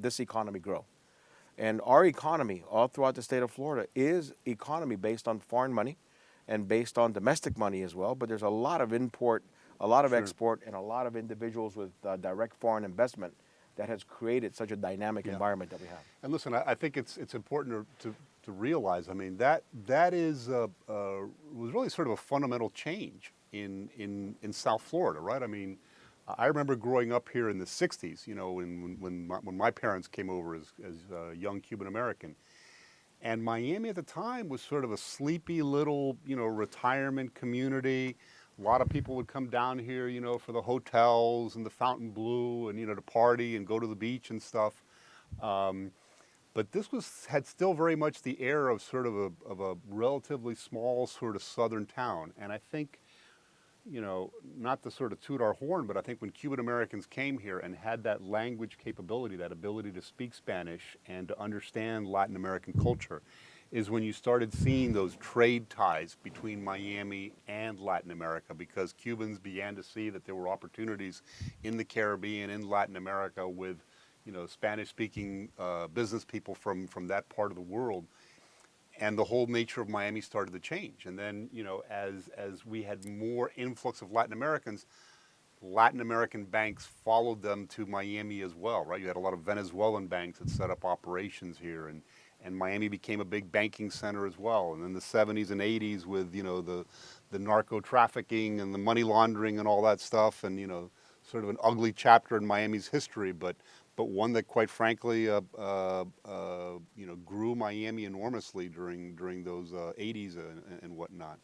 this economy grow. And our economy all throughout the state of Florida is economy based on foreign money and based on domestic money as well, but there's a lot of import, a lot of export, and a lot of individuals with direct foreign investment that has created such a dynamic environment that we have. And listen, I think it's important to realize, I mean, that was really sort of a fundamental change in South Florida, right? I mean, I remember growing up here in the 60s, you know, when my parents came over as young Cuban American. And Miami at the time was sort of a sleepy little, you know, retirement community. A lot of people would come down here, you know, for the hotels and the Fontainebleau and, you know, to party and go to the beach and stuff. But this had still very much the air of sort of a relatively small sort of southern town. And I think, you know, not to sort of toot our horn, but I think when Cuban Americans came here and had that language capability, that ability to speak Spanish and to understand Latin American culture, is when you started seeing those trade ties between Miami and Latin America, because Cubans began to see that there were opportunities in the Caribbean, in Latin America, with, you know, Spanish-speaking business people from that part of the world. And the whole nature of Miami started to change. And then, you know, as we had more influx of Latin Americans, Latin American banks followed them to Miami as well, right? You had a lot of Venezuelan banks that set up operations here, and Miami became a big banking center as well. And in the 70s and 80s with, you know, the narco trafficking and the money laundering and all that stuff, and, you know, sort of an ugly chapter in Miami's history, but one that, quite frankly, you know, grew Miami enormously during those 80s and whatnot.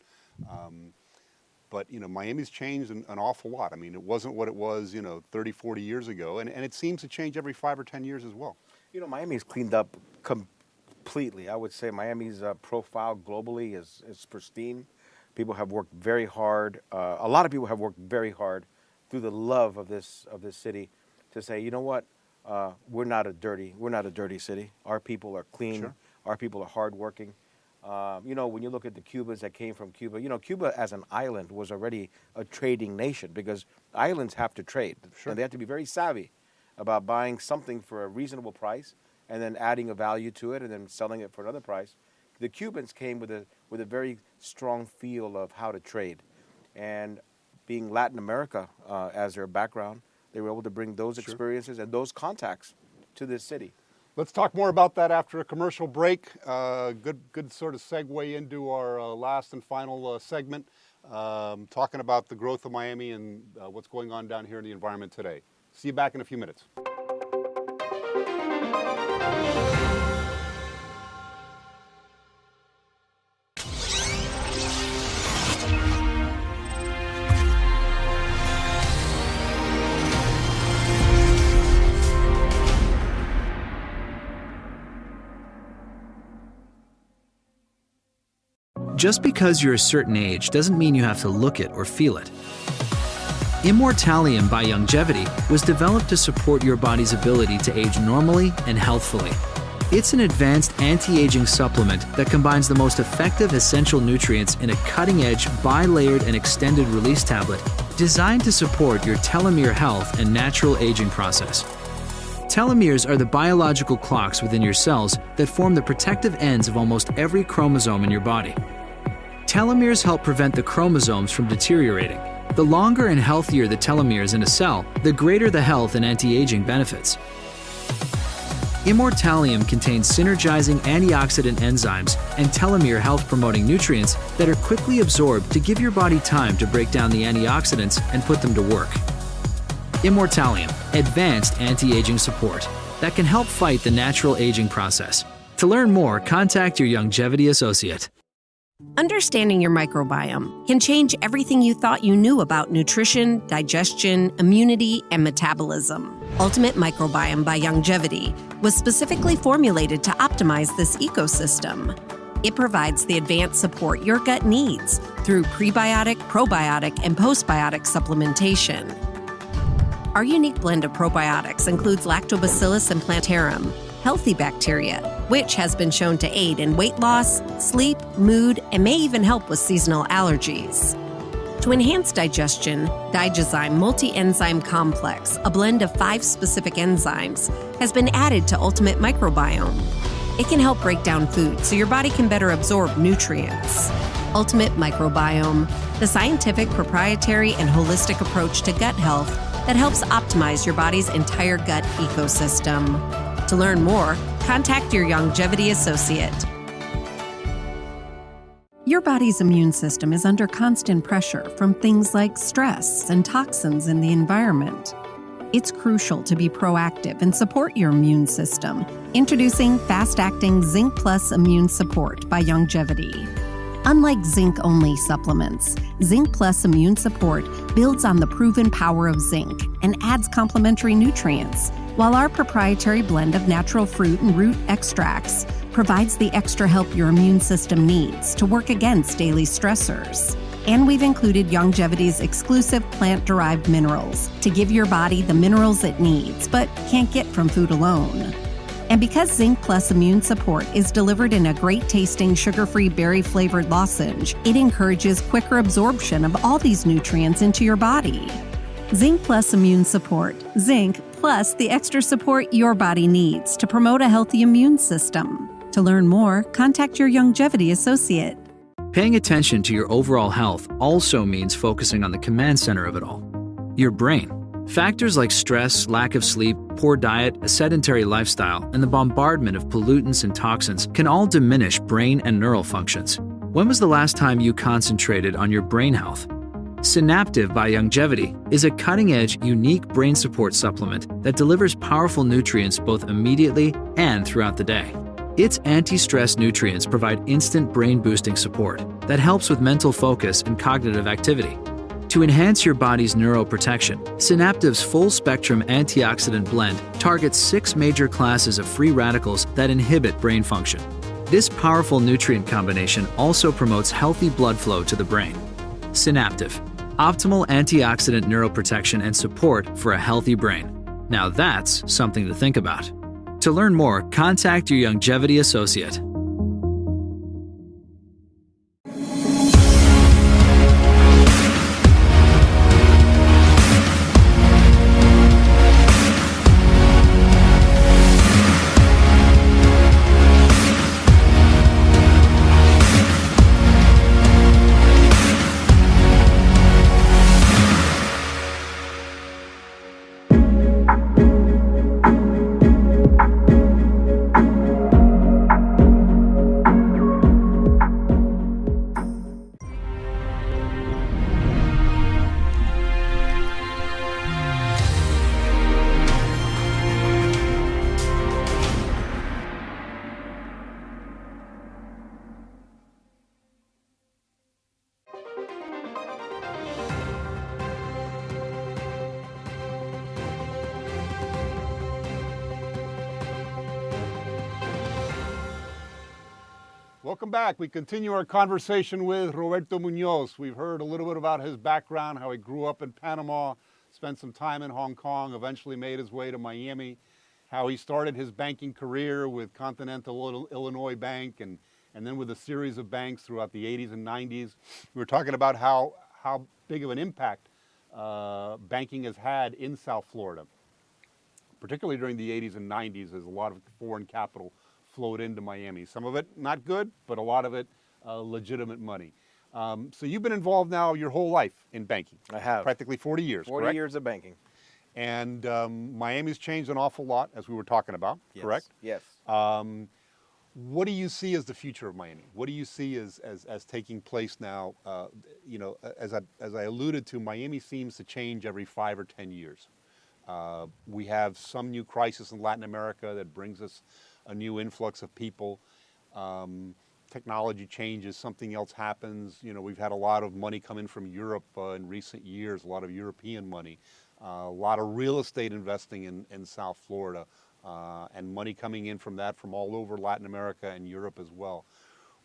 But, you know, Miami's changed an awful lot. I mean, it wasn't what it was, you know, 30, 40 years ago, and it seems to change every 5 or 10 years as well. You know, Miami's cleaned up completely. I would say Miami's profile globally is pristine. People have worked very hard. A lot of people have worked very hard through the love of this city to say, you know what? We're not a dirty city. Our people are clean. Sure. Our people are hardworking. You know, when you look at the Cubans that came from Cuba, you know, Cuba as an island was already a trading nation, because islands have to trade. Sure. And they have to be very savvy about buying something for a reasonable price and then adding a value to it and then selling it for another price. The Cubans came with a very strong feel of how to trade. And being Latin America as their background, they were able to bring those experiences and those contacts to this city. Let's talk more about that after a commercial break. Good sort of segue into our last and final segment, talking about the growth of Miami and what's going on down here in the environment today. See you back in a few minutes. Just because you're a certain age doesn't mean you have to look it or feel it. Immortalium by Youngevity was developed to support your body's ability to age normally and healthfully. It's an advanced anti-aging supplement that combines the most effective essential nutrients in a cutting-edge, bi-layered and extended release tablet designed to support your telomere health and natural aging process. Telomeres are the biological clocks within your cells that form the protective ends of almost every chromosome in your body. Telomeres help prevent the chromosomes from deteriorating. The longer and healthier the telomeres in a cell, the greater the health and anti-aging benefits. Immortalium contains synergizing antioxidant enzymes and telomere health-promoting nutrients that are quickly absorbed to give your body time to break down the antioxidants and put them to work. Immortalium, advanced anti-aging support that can help fight the natural aging process. To learn more, contact your Youngevity associate. Understanding your microbiome can change everything you thought you knew about nutrition, digestion, immunity, and metabolism. Ultimate Microbiome by Youngevity was specifically formulated to optimize this ecosystem. It provides the advanced support your gut needs through prebiotic, probiotic, and postbiotic supplementation. Our unique blend of probiotics includes Lactobacillus and Plantarum, healthy bacteria, which has been shown to aid in weight loss, sleep, mood, and may even help with seasonal allergies. To enhance digestion, Digizyme Multi-Enzyme Complex, a blend of 5 specific enzymes, has been added to Ultimate Microbiome. It can help break down food so your body can better absorb nutrients. Ultimate Microbiome, the scientific, proprietary, and holistic approach to gut health that helps optimize your body's entire gut ecosystem. To learn more, contact your Youngevity associate. Your body's immune system is under constant pressure from things like stress and toxins in the environment. It's crucial to be proactive and support your immune system. Introducing fast-acting Zinc Plus Immune Support by Youngevity. Unlike zinc-only supplements, Zinc Plus Immune Support builds on the proven power of zinc and adds complementary nutrients, while our proprietary blend of natural fruit and root extracts provides the extra help your immune system needs to work against daily stressors. And we've included Youngevity's exclusive plant-derived minerals to give your body the minerals it needs but can't get from food alone. And because Zinc Plus Immune Support is delivered in a great-tasting, sugar-free, berry-flavored lozenge, it encourages quicker absorption of all these nutrients into your body. Zinc Plus Immune Support. Zinc plus the extra support your body needs to promote a healthy immune system. To learn more, contact your Youngevity associate. Paying attention to your overall health also means focusing on the command center of it all, your brain. Factors like stress, lack of sleep, poor diet, a sedentary lifestyle, and the bombardment of pollutants and toxins can all diminish brain and neural functions. When was the last time you concentrated on your brain health? Synaptive by Youngevity is a cutting-edge, unique brain support supplement that delivers powerful nutrients both immediately and throughout the day. Its anti-stress nutrients provide instant brain-boosting support that helps with mental focus and cognitive activity. To enhance your body's neuroprotection, Synaptive's full-spectrum antioxidant blend targets 6 major classes of free radicals that inhibit brain function. This powerful nutrient combination also promotes healthy blood flow to the brain. Synaptive, optimal antioxidant neuroprotection and support for a healthy brain. Now that's something to think about. To learn more, contact your Youngevity associate. Welcome back. We continue our conversation with Roberto Muñoz. We've heard a little bit about his background, how he grew up in Panama, spent some time in Hong Kong, eventually made his way to Miami, how he started his banking career with Continental Illinois Bank and then with a series of banks throughout the 80s and 90s. We were talking about how big of an impact banking has had in South Florida, particularly during the 80s and 90s as a lot of foreign capital flowed into Miami. Some of it not good, but a lot of it legitimate money. So you've been involved now your whole life in banking. I have. Practically 40 years, 40 correct? years of banking. And Miami's changed an awful lot, as we were talking about, Yes. correct? Yes. What do you see as the future of Miami? What do you see as taking place now? You know, as I alluded to, Miami seems to change every 5 or 10 years. We have some new crisis in Latin America that brings us a new influx of people. Technology changes, something else happens. You know, we've had a lot of money come in from Europe in recent years, a lot of European money, a lot of real estate investing in South Florida, and money coming in from that from all over Latin America and Europe as well.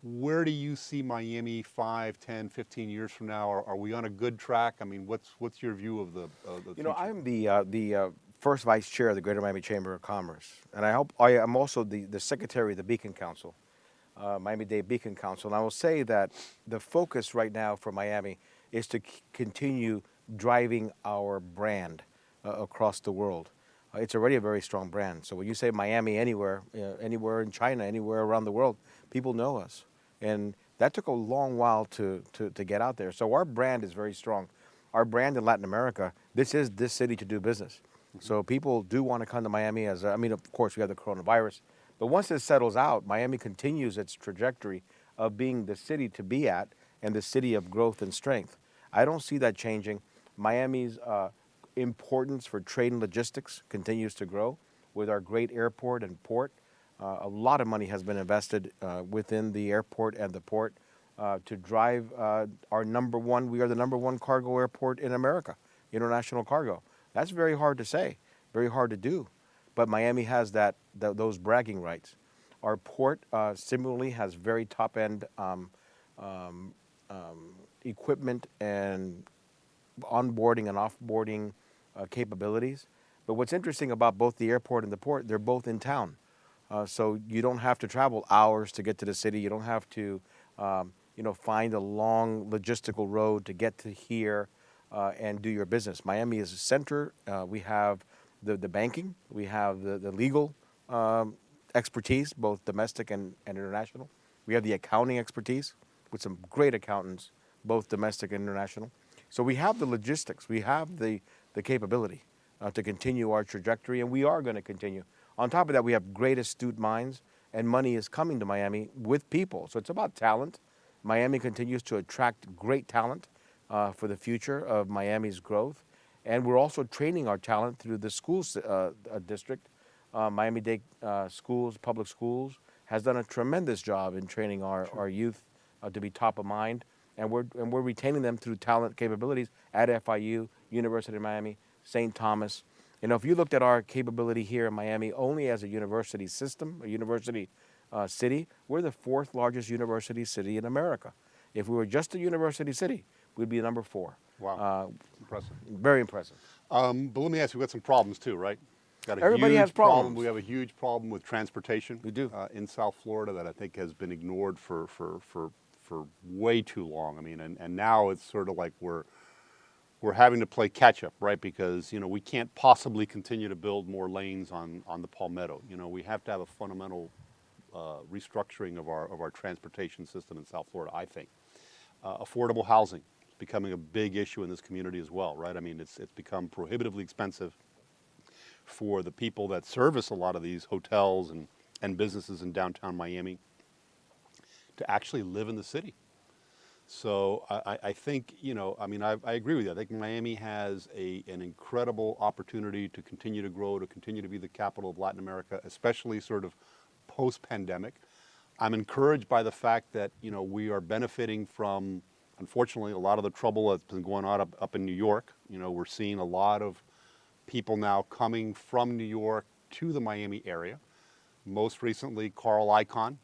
Where do you see Miami 5, 10, 15 years from now? Are we on a good track? I mean, what's your view of the You know, future? I'm the first vice chair of the Greater Miami Chamber of Commerce, and I'm also the secretary of the Beacon Council, Miami-Dade Beacon Council. And I will say that the focus right now for Miami is to continue driving our brand across the world. It's already a very strong brand. So when you say Miami anywhere, anywhere in China, anywhere around the world, people know us. And that took a long while to get out there. So our brand is very strong. Our brand in Latin America, this is this city to do business. So people do want to come to Miami I mean, of course, we have the coronavirus. But once this settles out, Miami continues its trajectory of being the city to be at and the city of growth and strength. I don't see that changing. Miami's importance for trade and logistics continues to grow with our great airport and port. A lot of money has been invested within the airport and the port to drive our number one. We are the number one cargo airport in America, international cargo. That's very hard to say, very hard to do. But Miami has those bragging rights. Our port similarly has very top-end equipment and onboarding and offboarding capabilities. But what's interesting about both the airport and the port, they're both in town. So you don't have to travel hours to get to the city. You don't have to, find a long logistical road to get to here and do your business. Miami is a center. We have the banking. We have the legal expertise, both domestic and international. We have the accounting expertise with some great accountants, both domestic and international. So we have the logistics. We have the capability to continue our trajectory, and we are going to continue. On top of that, we have great astute minds, and money is coming to Miami with people. So it's about talent. Miami continues to attract great talent for the future of Miami's growth. And we're also training our talent through the schools district. Miami-Dade schools, public schools, has done a tremendous job in training our youth to be top of mind. And we're retaining them through talent capabilities at FIU, University of Miami, St. Thomas. If you looked at our capability here in Miami only as a university system, a university city, we're the fourth largest university city in America. If we were just a university city, we'd be number 4. Wow, impressive. Very impressive. But let me ask you, we've got some problems too, right? Everybody has problems. We have a huge problem with transportation. We do. In South Florida that I think has been ignored for way too long. I mean, and now it's sort of like we're having to play catch up, right? Because, we can't possibly continue to build more lanes on the Palmetto. We have to have a fundamental restructuring of our transportation system in South Florida, I think. Affordable housing is becoming a big issue in this community as well, right? I mean, it's become prohibitively expensive for the people that service a lot of these hotels and businesses in downtown Miami to actually live in the city. So I think, I agree with you. I think Miami has an incredible opportunity to continue to grow, to continue to be the capital of Latin America, especially sort of post-pandemic. I'm encouraged by the fact that, we are benefiting from, unfortunately, a lot of the trouble that's been going on up in New York. We're seeing a lot of people now coming from New York to the Miami area. Most recently, Carl Icahn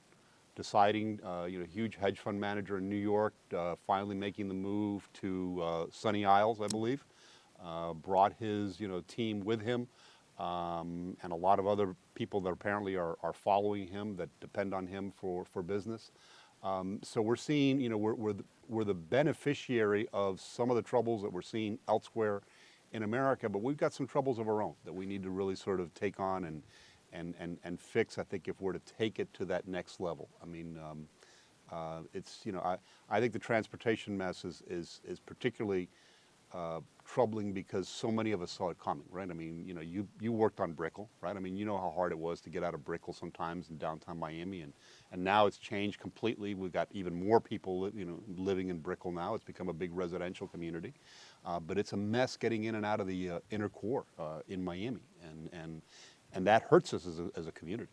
deciding, huge hedge fund manager in New York, finally making the move to Sunny Isles, I believe, brought his, team with him, and a lot of other people that apparently are following him that depend on him for business. So we're seeing, we're the beneficiary of some of the troubles that we're seeing elsewhere in America, but we've got some troubles of our own that we need to really sort of take on and fix, I think, if we're to take it to that next level. I mean, it's, I think the transportation mess is particularly troubling because so many of us saw it coming, right? I mean, you worked on Brickell, right? I mean, you know how hard it was to get out of Brickell sometimes in downtown Miami, and now it's changed completely. We've got even more people, living in Brickell now. It's become a big residential community, but it's a mess getting in and out of the inner core in Miami, and that hurts us as a community.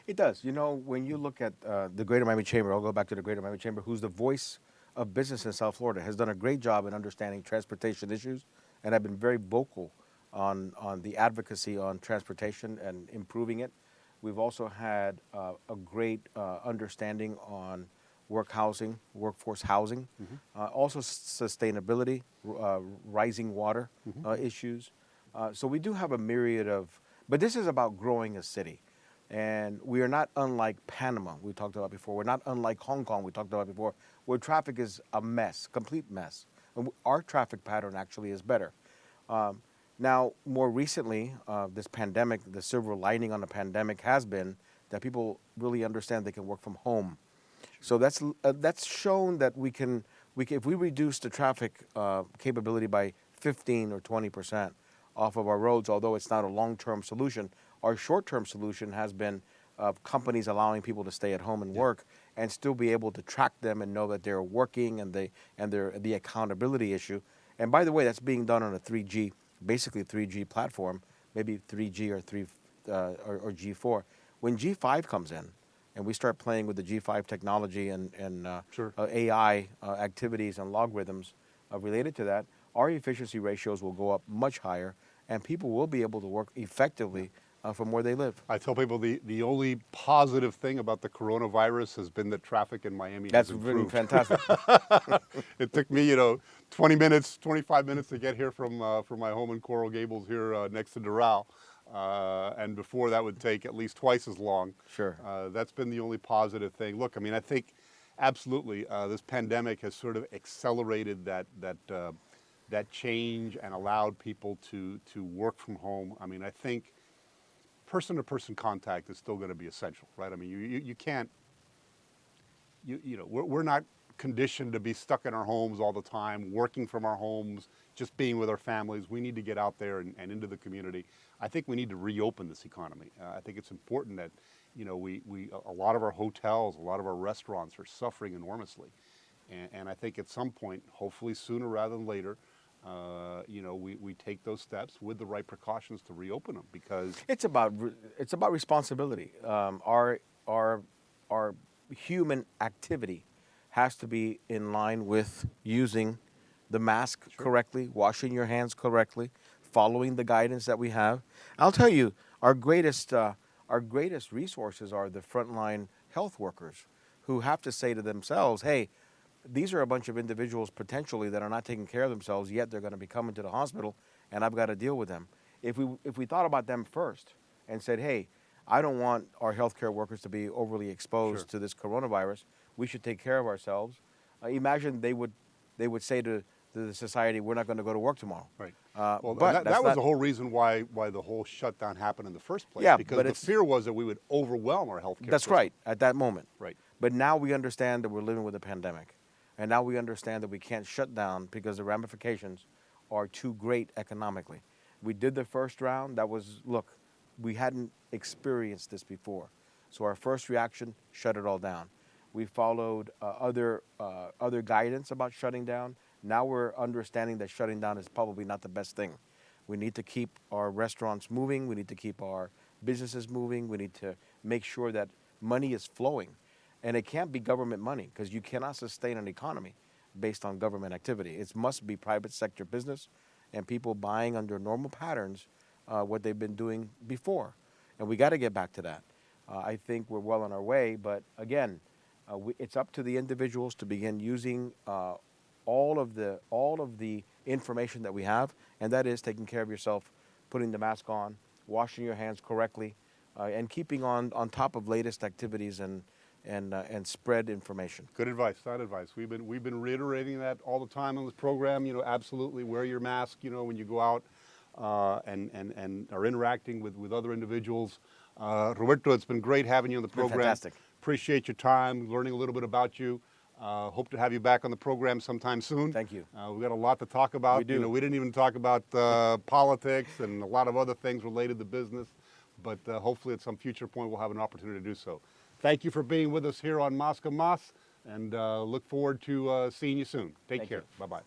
It does. When you look at the Greater Miami Chamber, I'll go back to the Greater Miami Chamber, who's the voice of business in South Florida, has done a great job in understanding transportation issues, and have been very vocal on the advocacy on transportation and improving it. We've also had a great understanding on workforce housing, also sustainability, rising water issues. So we do have a myriad of, but this is about growing a city. And we are not unlike Panama, we talked about before. We're not unlike Hong Kong, we talked about before, where traffic is a mess, complete mess. And our traffic pattern actually is better. Now, more recently, this pandemic, the silver lining on the pandemic has been that people really understand they can work from home. So that's shown that we can, if we reduce the traffic capability by 15 or 20% off of our roads, although it's not a long-term solution, our short-term solution has been companies allowing people to stay at home and work and still be able to track them and know that they're working and the accountability issue. And by the way, that's being done on a 3G, basically 3G platform, maybe 3G or G4. When G5 comes in and we start playing with the G5 technology and AI activities and logarithms related to that, our efficiency ratios will go up much higher and people will be able to work effectively from where they live. I tell people the only positive thing about the coronavirus has been that traffic in Miami has improved. That's been fantastic. It took me, 20 minutes, 25 minutes to get here from my home in Coral Gables here next to Doral. And before that would take at least twice as long. Sure. That's been the only positive thing. Look, I mean, I think absolutely this pandemic has sort of accelerated that change and allowed people to work from home. I mean, I think person-to-person contact is still going to be essential, right? I mean, you can't, we're not conditioned to be stuck in our homes all the time, working from our homes, just being with our families. We need to get out there and into the community. I think we need to reopen this economy. I think it's important that, a lot of our hotels, a lot of our restaurants are suffering enormously. And I think at some point, hopefully sooner rather than later, we take those steps with the right precautions to reopen them, because it's about responsibility. Our human activity has to be in line with using the mask correctly, washing your hands correctly, following the guidance that we have. I'll tell you, our greatest resources are the frontline health workers who have to say to themselves, hey, these are a bunch of individuals potentially that are not taking care of themselves, yet they're going to be coming to the hospital, and I've got to deal with them. If we thought about them first and said, hey, I don't want our healthcare workers to be overly exposed to this coronavirus, we should take care of ourselves. Imagine they would say to the society, we're not going to go to work tomorrow. Right. But that was the whole reason why the whole shutdown happened in the first place. Yeah, because but the fear was that we would overwhelm our healthcare That's system. right, at that moment. Right. But now we understand that we're living with a pandemic. And now we understand that we can't shut down because the ramifications are too great economically. We did the first round. That was, look, we hadn't experienced this before. So our first reaction, shut it all down. We followed other guidance about shutting down. Now we're understanding that shutting down is probably not the best thing. We need to keep our restaurants moving. We need to keep our businesses moving. We need to make sure that money is flowing. And it can't be government money, because you cannot sustain an economy based on government activity. It must be private sector business and people buying under normal patterns what they've been doing before. And we got to get back to that. I think we're well on our way, but again, it's up to the individuals to begin using all of the information that we have, and that is taking care of yourself, putting the mask on, washing your hands correctly, and keeping on top of latest activities and spread information. Good advice, sound advice. We've been reiterating that all the time on this program. Absolutely wear your mask. When you go out and are interacting with other individuals. Roberto, it's been great having you on the program. Fantastic. Appreciate your time, learning a little bit about you. Hope to have you back on the program sometime soon. Thank you. We've got a lot to talk about. We do. We didn't even talk about politics and a lot of other things related to business, but hopefully at some future point we'll have an opportunity to do so. Thank you for being with us here on Mas con Mas, and look forward to seeing you soon. Take care. Bye-bye.